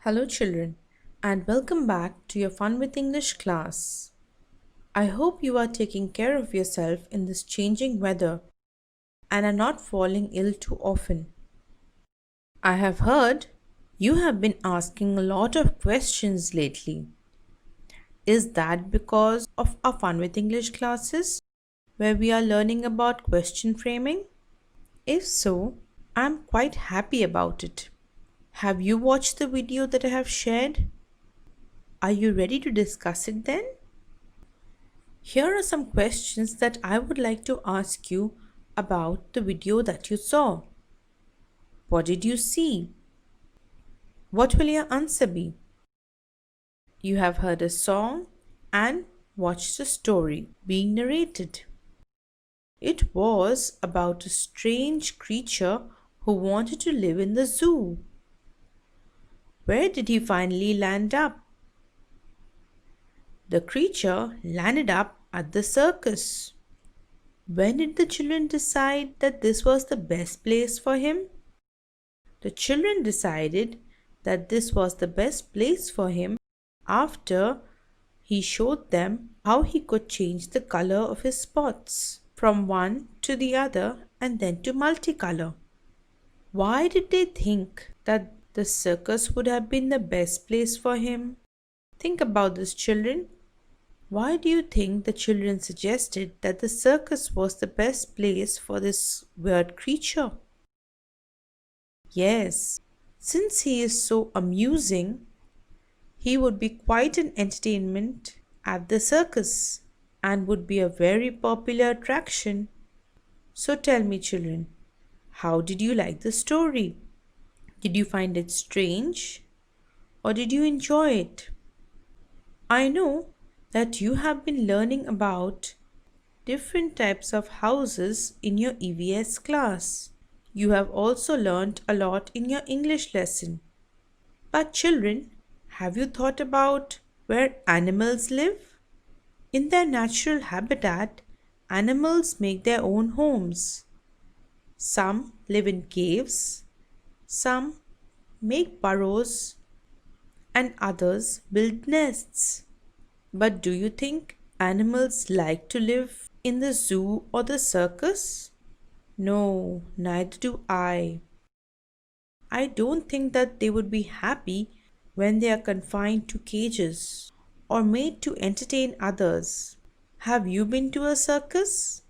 Hello, children, and welcome back to your Fun with English class. I hope you are taking care of yourself in this changing weather and are not falling ill too often. I have heard you have been asking a lot of questions lately. Is that because of our Fun with English classes where we are learning about question framing? If so, I'm quite happy about it. Have you watched the video that I have shared? Are you ready to discuss it then? Here are some questions that I would like to ask you about the video that you saw. What did you see? What will your answer be? You have heard a song and watched a story being narrated. It was about a strange creature who wanted to live in the zoo. Where did he finally land up? The creature landed up at the circus. When did the children decide that this was the best place for him? The children decided that this was the best place for him after he showed them how he could change the color of his spots from one to the other and then to multicolor. Why did they think that the circus would have been the best place for him? Think about this, children. Why do you think the children suggested that the circus was the best place for this weird creature? Yes, since he is so amusing, he would be quite an entertainment at the circus and would be a very popular attraction. So tell me, children, how did you like the story? Did you find it strange or did you enjoy it? I know that you have been learning about different types of houses in your EVS class. You have also learned a lot in your English lesson. But children, have you thought about where animals live? In their natural habitat, animals make their own homes. Some live in caves, some make burrows, and others build nests. But do you think animals like to live in the zoo or the circus? No, neither do I. I don't think that they would be happy when they are confined to cages or made to entertain others. Have you been to a circus?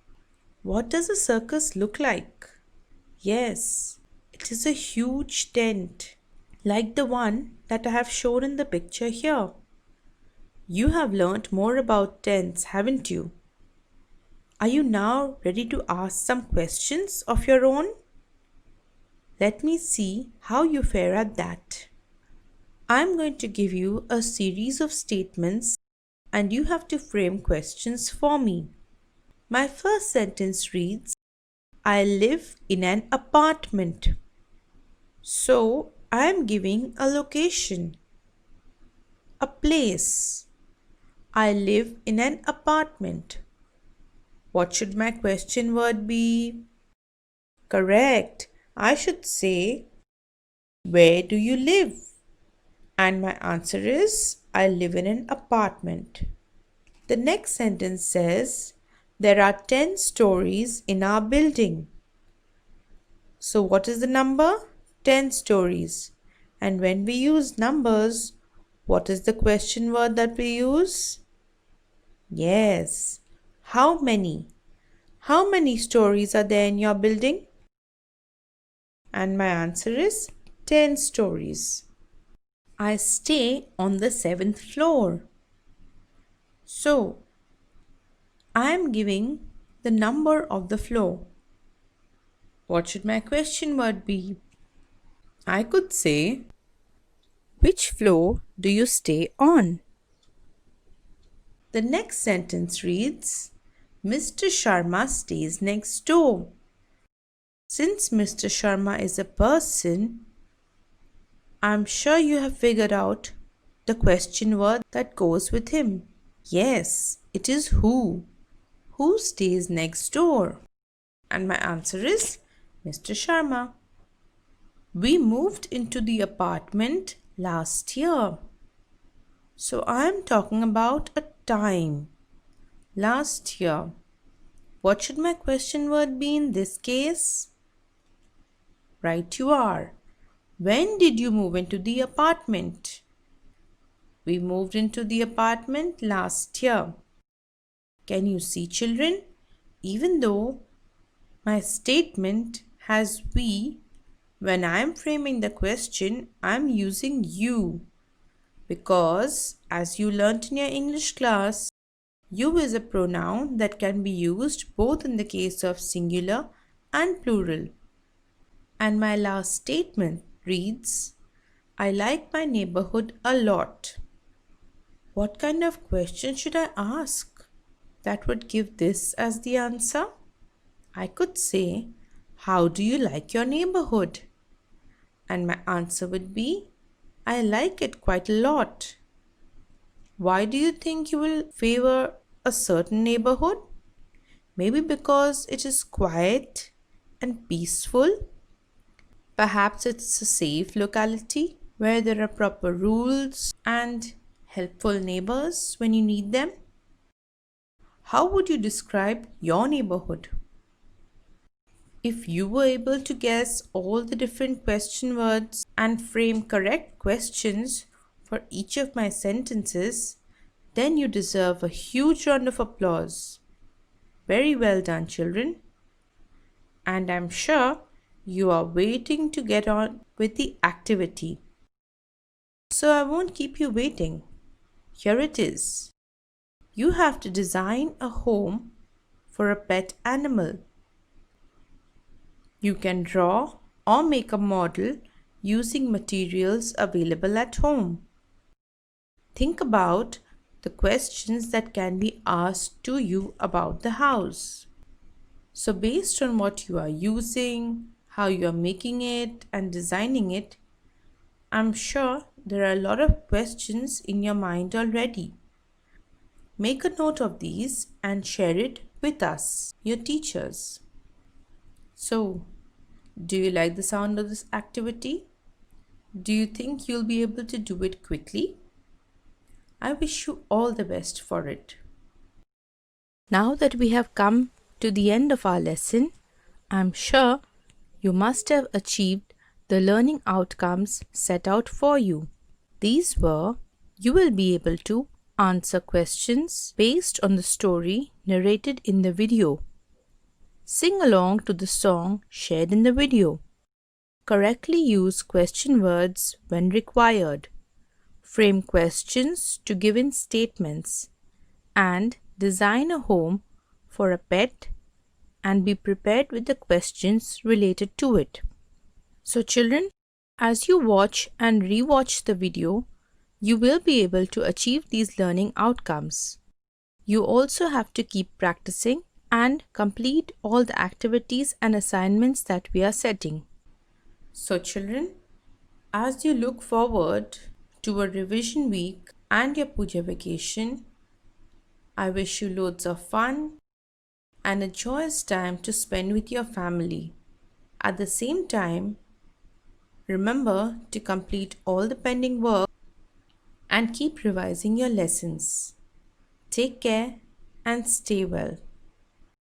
What does a circus look like? Yes, it is a huge tent, like the one that I have shown in the picture here. You have learnt more about tents, haven't you? Are you now ready to ask some questions of your own? Let me see how you fare at that. I'm going to give you a series of statements and you have to frame questions for me. My first sentence reads, I live in an apartment. So I am giving a location, a place. I live in an apartment. What should my question word be? Correct. I should say, where do you live? And my answer is, I live in an apartment. The next sentence says, there are 10 stories in our building. So what is the number? 10 stories. And when we use numbers, what is the question word that we use? Yes. How many? How many stories are there in your building? And my answer is 10 stories. I stay on the 7th floor. So, I am giving the number of the floor. What should my question word be? I could say, which floor do you stay on? The next sentence reads, Mr. Sharma stays next door. Since Mr. Sharma is a person, I'm sure you have figured out the question word that goes with him. Yes, it is who. Who stays next door? And my answer is Mr. Sharma. We moved into the apartment Last year. So I am talking about a time. Last year. What should my question word be in this case? Right, you are. When did you move into the apartment? We moved into the apartment last year. Can you see, children? Even though my statement has we, when I am framing the question, I am using you because, as you learnt in your English class, you is a pronoun that can be used both in the case of singular and plural. And my last statement reads, I like my neighborhood a lot. What kind of question should I ask that would give this as the answer? I could say, how do you like your neighborhood? And my answer would be, I like it quite a lot. Why do you think you will favor a certain neighborhood? Maybe because it is quiet and peaceful. Perhaps it's a safe locality where there are proper rules and helpful neighbors when you need them. How would you describe your neighborhood? If you were able to guess all the different question words and frame correct questions for each of my sentences, then you deserve a huge round of applause. Very well done, children. And I'm sure you are waiting to get on with the activity. So I won't keep you waiting. Here it is. You have to design a home for a pet animal. You can draw or make a model using materials available at home. Think about the questions that can be asked to you about the house. So based on what you are using, how you are making it and designing it, I'm sure there are a lot of questions in your mind already. Make a note of these and share it with us, your teachers. So, do you like the sound of this activity? Do you think you'll be able to do it quickly? I wish you all the best for it. Now that we have come to the end of our lesson, I'm sure you must have achieved the learning outcomes set out for you. These were, you will be able to answer questions based on the story narrated in the video. Sing along to the song shared in the video. Correctly use question words when required. Frame questions to given statements. And design a home for a pet and be prepared with the questions related to it. So children, as you watch and re-watch the video, you will be able to achieve these learning outcomes. You also have to keep practicing and complete all the activities and assignments that we are setting. So children, as you look forward to a revision week and your puja vacation, I wish you loads of fun and a joyous time to spend with your family. At the same time, remember to complete all the pending work and keep revising your lessons. Take care and stay well.